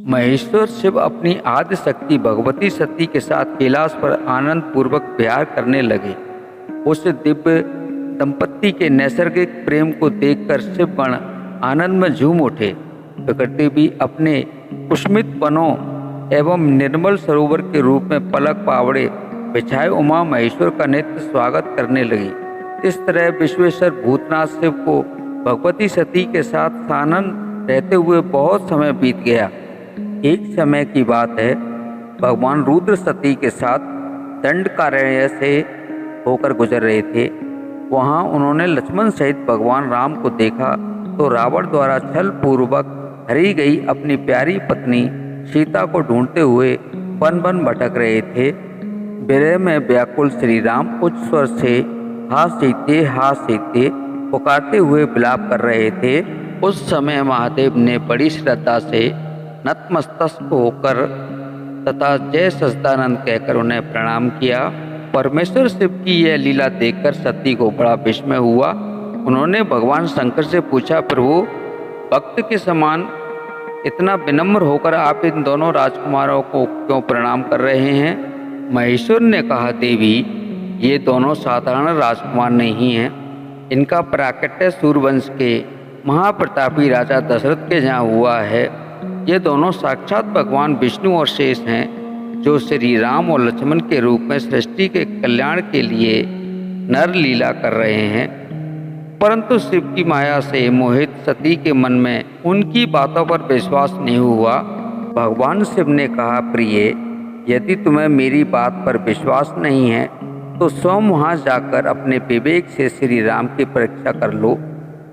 महेश्वर शिव अपनी आद्य शक्ति भगवती सती के साथ कैलाश पर आनंद पूर्वक विहार करने लगे। उस दिव्य दंपत्ति के नैसर्गिक प्रेम को देखकर शिवगण आनंद में झूम उठे। प्रकृति भी अपने कुसुमित वनों एवं निर्मल सरोवर के रूप में पलक पावड़े बिछाए उमा महेश्वर का नित्य स्वागत करने लगी। इस तरह विश्वेश्वर भूतनाथ शिव को भगवती सती के साथ सानंद रहते हुए बहुत समय बीत गया। एक समय की बात है, भगवान रुद्र सती के साथ दंडकारण्य से होकर गुजर रहे थे। वहां उन्होंने लक्ष्मण सहित भगवान राम को देखा तो रावण द्वारा छल पूर्वक हरी गई अपनी प्यारी पत्नी सीता को ढूंढते हुए वन वन भटक रहे थे। विरह में व्याकुल श्री राम उच्च स्वर से हाथ सीते पुकारते हुए विलाप कर रहे थे। उस समय महादेव ने बड़ी श्रद्धा से नतमस्तक होकर तथा जय सच्चिदानंद कहकर उन्हें प्रणाम किया। परमेश्वर शिव की यह लीला देखकर सती को बड़ा विस्मय हुआ। उन्होंने भगवान शंकर से पूछा, प्रभु, भक्त के समान इतना विनम्र होकर आप इन दोनों राजकुमारों को क्यों प्रणाम कर रहे हैं? महेश्वर ने कहा, देवी, ये दोनों साधारण राजकुमार नहीं हैं। इनका प्राकट्य सूर्यवंश के महाप्रतापी राजा दशरथ के यहाँ हुआ है। ये दोनों साक्षात भगवान विष्णु और शेष हैं, जो श्री राम और लक्ष्मण के रूप में सृष्टि के कल्याण के लिए नर लीला कर रहे हैं। परंतु शिव की माया से मोहित सती के मन में उनकी बातों पर विश्वास नहीं हुआ। भगवान शिव ने कहा, प्रिय, यदि तुम्हें मेरी बात पर विश्वास नहीं है तो स्वयं वहाँ जाकर अपने विवेक से श्री राम की परीक्षा कर लो।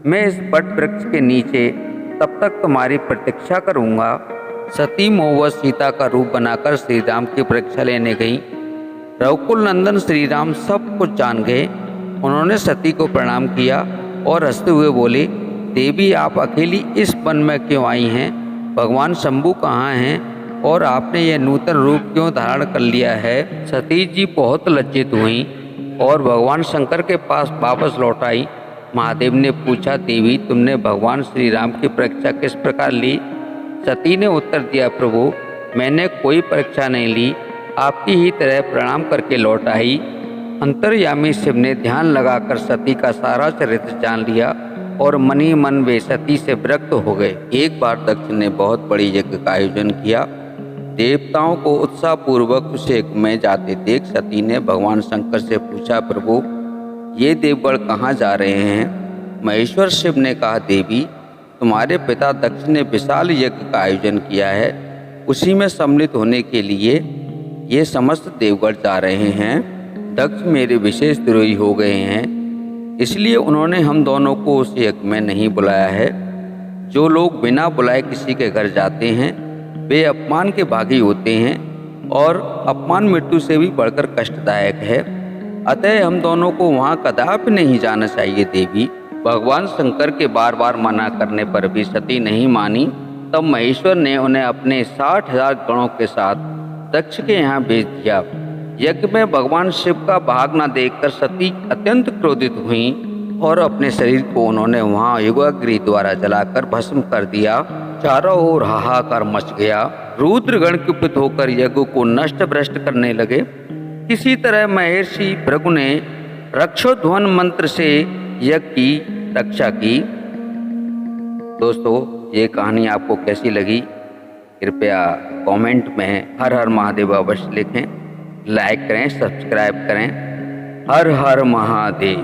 मैं इस वट वृक्ष के नीचे तब तक तुम्हारी प्रतीक्षा करूँगा। सती मोहवश सीता का रूप बनाकर श्री राम की परीक्षा लेने गई। रघुकुल नंदन श्री राम सब कुछ जान गए। उन्होंने सती को प्रणाम किया और हंसते हुए बोले, देवी, आप अकेली इस वन में क्यों आई हैं? भगवान शंभु कहाँ हैं और आपने यह नूतन रूप क्यों धारण कर लिया है? सती जी बहुत लज्जित हुई और भगवान शंकर के पास वापस लौट आई। महादेव ने पूछा, देवी, तुमने भगवान श्री राम की परीक्षा किस प्रकार ली? सती ने उत्तर दिया, प्रभु, मैंने कोई परीक्षा नहीं ली, आपकी ही तरह प्रणाम करके लौट आई। अंतर्यामी शिव ने ध्यान लगाकर सती का सारा चरित्र जान लिया और मन ही मन वे सती से विरक्त हो गए। एक बार दक्ष ने बहुत बड़ी यज्ञ का आयोजन किया। देवताओं को उत्साहपूर्वक उस यज्ञ में जाते देख सती ने भगवान शंकर से पूछा, प्रभु, ये देवगण कहाँ जा रहे हैं? महेश्वर शिव ने कहा, देवी, तुम्हारे पिता दक्ष ने विशाल यज्ञ का आयोजन किया है। उसी में सम्मिलित होने के लिए ये समस्त देवगण जा रहे हैं। दक्ष मेरे विशेष द्रोही हो गए हैं, इसलिए उन्होंने हम दोनों को उस यज्ञ में नहीं बुलाया है। जो लोग बिना बुलाए किसी के घर जाते हैं वे अपमान के भागी होते हैं और अपमान मृत्यु से भी बढ़कर कष्टदायक है। अतः हम दोनों को वहाँ कदापि नहीं जाना चाहिए। देवी, भगवान शंकर के बार बार मना करने पर भी सती नहीं मानी। तब महेश्वर ने उन्हें अपने 60,000 गणों के साथ दक्ष के यहाँ भेज दिया। यज्ञ में भगवान शिव का भाग न देखकर सती अत्यंत क्रोधित हुई और अपने शरीर को उन्होंने वहाँ युगाग्नि द्वारा जलाकर भस्म कर दिया। चारों ओर हाहाकार मच गया। रुद्रगण कुपित होकर यज्ञ को नष्ट भ्रष्ट करने लगे। किसी तरह महर्षि भृगु ने रक्षोध्वन मंत्र से यज्ञ की रक्षा की। दोस्तों, ये कहानी आपको कैसी लगी? कृपया कमेंट में हर हर महादेव अवश्य लिखें। लाइक करें, सब्सक्राइब करें। हर हर महादेव।